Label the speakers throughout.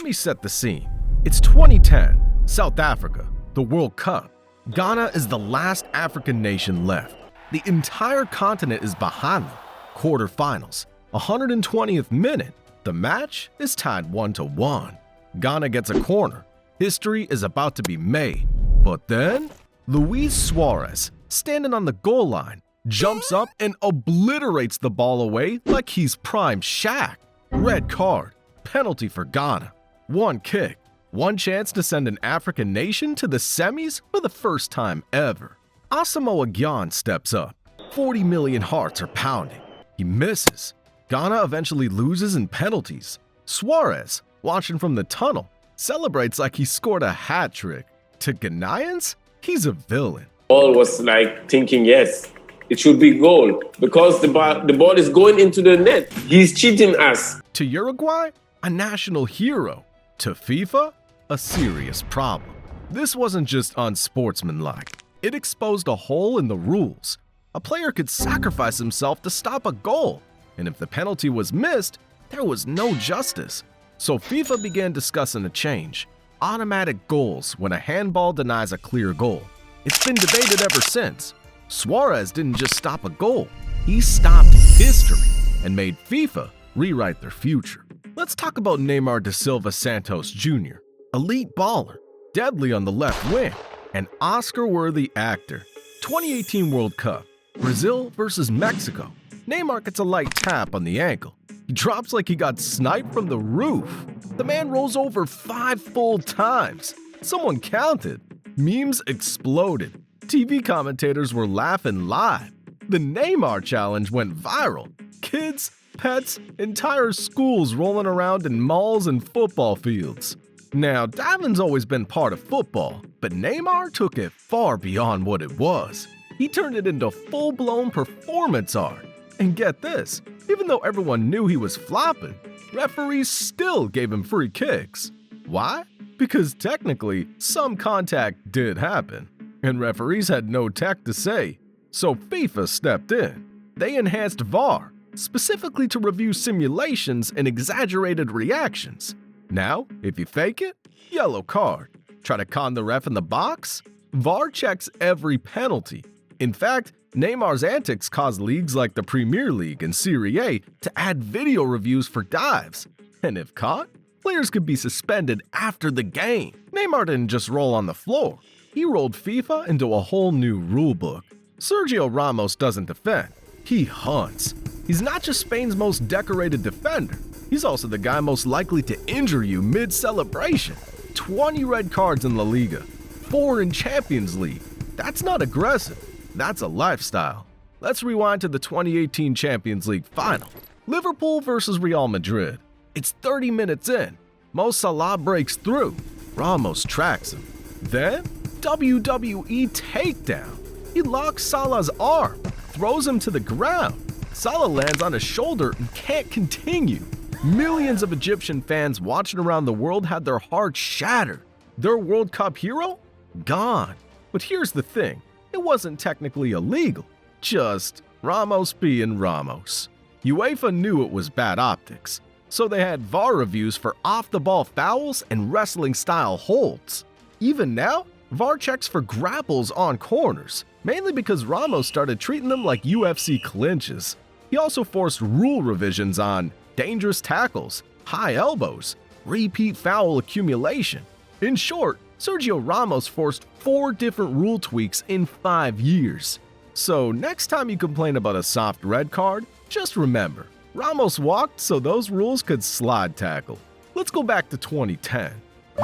Speaker 1: me set the scene. It's 2010, South Africa, the World Cup. Ghana is the last African nation left. The entire continent is behind them. Quarterfinals, 120th minute. The match is tied 1-1. Ghana gets a corner. History is about to be made. But then, Luis Suarez, standing on the goal line, jumps up and obliterates the ball away like he's prime Shaq. Red card, penalty for Ghana. One kick, one chance to send an African nation to the semis for the first time ever. Asamoah Gyan steps up. 40 million hearts are pounding. He misses. Ghana eventually loses in penalties. Suarez, watching from the tunnel, celebrates like he scored a hat trick. To Ghanaians, he's a villain.
Speaker 2: All was like thinking, yes, it should be goal because the ball is going into the net. He's cheating us.
Speaker 1: To Uruguay, a national hero. To FIFA, a serious problem. This wasn't just unsportsmanlike. It exposed a hole in the rules. A player could sacrifice himself to stop a goal, and if the penalty was missed, there was no justice. So FIFA began discussing a change. Automatic goals when a handball denies a clear goal. It's been debated ever since. Suarez didn't just stop a goal, he stopped history and made FIFA rewrite their future. Let's talk about Neymar da Silva Santos Jr., elite baller, deadly on the left wing, an Oscar-worthy actor. 2018 World Cup, Brazil versus Mexico. Neymar gets a light tap on the ankle. He drops like he got sniped from the roof. The man rolls over 5 full times. Someone counted. Memes exploded. TV commentators were laughing live. The Neymar challenge went viral. Kids, pets, entire schools rolling around in malls and football fields. Now, diving's always been part of football, but Neymar took it far beyond what it was. He turned it into full-blown performance art. And get this, even though everyone knew he was flopping, referees still gave him free kicks. Why? Because technically, some contact did happen, and referees had no tech to say. So FIFA stepped in. They enhanced VAR, specifically to review simulations and exaggerated reactions. Now, if you fake it, yellow card. Try to con the ref in the box? VAR checks every penalty. In fact, Neymar's antics caused leagues like the Premier League and Serie A to add video reviews for dives. And if caught, players could be suspended after the game. Neymar didn't just roll on the floor. He rolled FIFA into a whole new rulebook. Sergio Ramos doesn't defend. He hunts. He's not just Spain's most decorated defender. He's also the guy most likely to injure you mid-celebration. 20 red cards in La Liga, 4 in Champions League. That's not aggressive. That's a lifestyle. Let's rewind to the 2018 Champions League final. Liverpool versus Real Madrid. It's 30 minutes in. Mo Salah breaks through. Ramos tracks him. Then, WWE takedown. He locks Salah's arm, throws him to the ground. Salah lands on his shoulder and can't continue. Millions of Egyptian fans watching around the world had their hearts shattered. Their World Cup hero? Gone. But here's the thing. It wasn't technically illegal, just Ramos being Ramos. UEFA knew it was bad optics, so they had VAR reviews for off-the-ball fouls and wrestling-style holds. Even now, VAR checks for grapples on corners, mainly because Ramos started treating them like UFC clinches. He also forced rule revisions on dangerous tackles, high elbows, repeat foul accumulation. In short, Sergio Ramos forced 4 different rule tweaks in 5 years. So next time you complain about a soft red card, just remember, Ramos walked so those rules could slide tackle. Let's go back to 2010.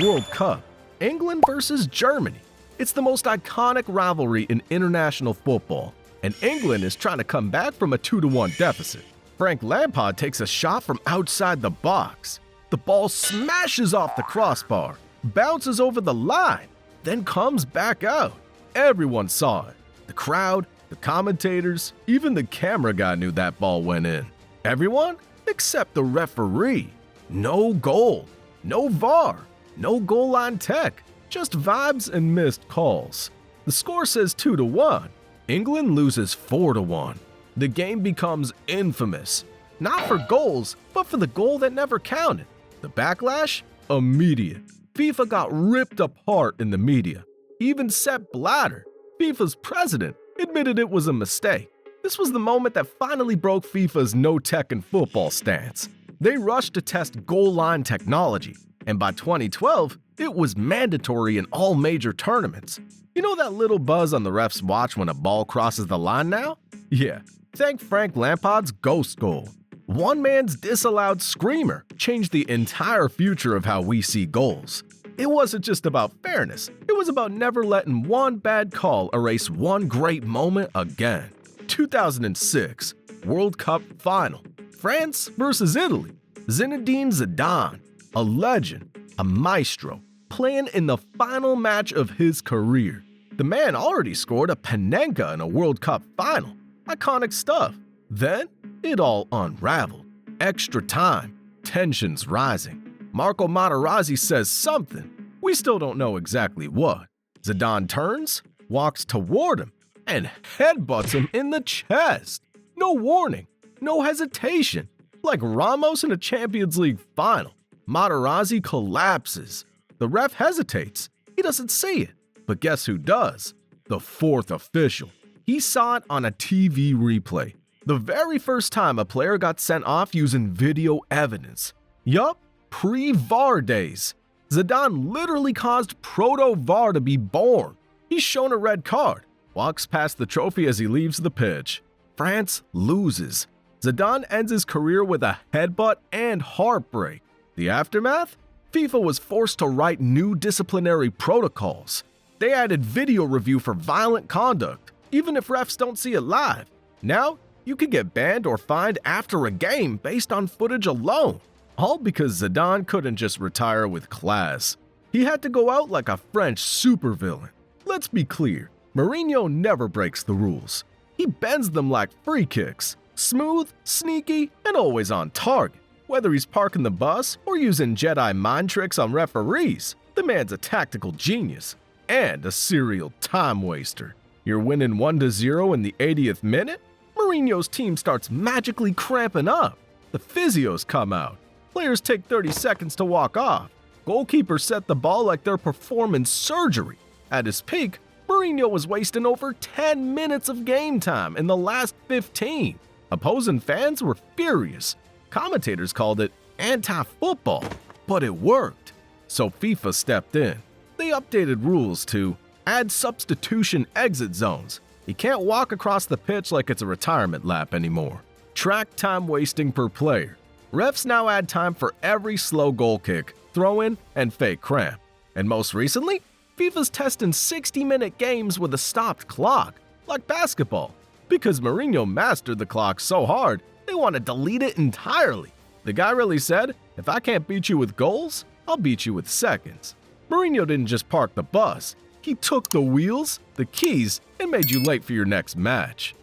Speaker 1: World Cup, England versus Germany. It's the most iconic rivalry in international football, and England is trying to come back from a 2-1 deficit. Frank Lampard takes a shot from outside the box. The ball smashes off the crossbar, bounces over the line, then comes back out. Everyone saw it. The crowd, the commentators, even the camera guy knew that ball went in. Everyone except the referee. No goal, no VAR, no goal line tech, just vibes and missed calls. The score says 2-1. England loses 4-1. The game becomes infamous. Not for goals, but for the goal that never counted. The backlash? immediate. FIFA got ripped apart in the media. Even Sepp Blatter, FIFA's president, admitted it was a mistake. This was the moment that finally broke FIFA's no-tech in football stance. They rushed to test goal line technology, and by 2012, it was mandatory in all major tournaments. You know that little buzz on the ref's watch when a ball crosses the line now? Yeah, thank Frank Lampard's ghost goal. One man's disallowed screamer changed the entire future of how we see goals. It wasn't just about fairness, it was about never letting one bad call erase one great moment again. 2006, World Cup Final. France versus Italy. Zinedine Zidane, a legend, a maestro, playing in the final match of his career. The man already scored a Panenka in a World Cup final. Iconic stuff. Then, it all unraveled. Extra time. Tensions rising. Marco Materazzi says something. We still don't know exactly what. Zidane turns, walks toward him, and headbutts him in the chest. No warning, no hesitation. Like Ramos in a Champions League final. Materazzi collapses. The ref hesitates. He doesn't see it. But guess who does? The fourth official. He saw it on a TV replay. The very first time a player got sent off using video evidence. Yup, pre-VAR days. Zidane literally caused proto-VAR to be born. He's shown a red card, walks past the trophy as he leaves the pitch. France loses. Zidane ends his career with a headbutt and heartbreak. The aftermath? FIFA was forced to write new disciplinary protocols. They added video review for violent conduct, even if refs don't see it live. Now, you could get banned or fined after a game based on footage alone. All because Zidane couldn't just retire with class. He had to go out like a French supervillain. Let's be clear, Mourinho never breaks the rules. He bends them like free kicks. Smooth, sneaky, and always on target. Whether he's parking the bus or using Jedi mind tricks on referees, the man's a tactical genius and a serial time waster. You're winning 1-0 in the 80th minute? Mourinho's team starts magically cramping up. The physios come out. Players take 30 seconds to walk off. Goalkeepers set the ball like they're performing surgery. At his peak, Mourinho was wasting over 10 minutes of game time in the last 15. Opposing fans were furious. Commentators called it anti-football, but it worked. So FIFA stepped in. They updated rules to add substitution exit zones. You can't walk across the pitch like it's a retirement lap anymore. Track time wasting per player. Refs now add time for every slow goal kick, throw-in, and fake cramp. And most recently, FIFA's testing 60-minute games with a stopped clock, like basketball. Because Mourinho mastered the clock so hard, they want to delete it entirely. The guy really said, if I can't beat you with goals, I'll beat you with seconds. Mourinho didn't just park the bus. He took the wheels, the keys, and made you late for your next match.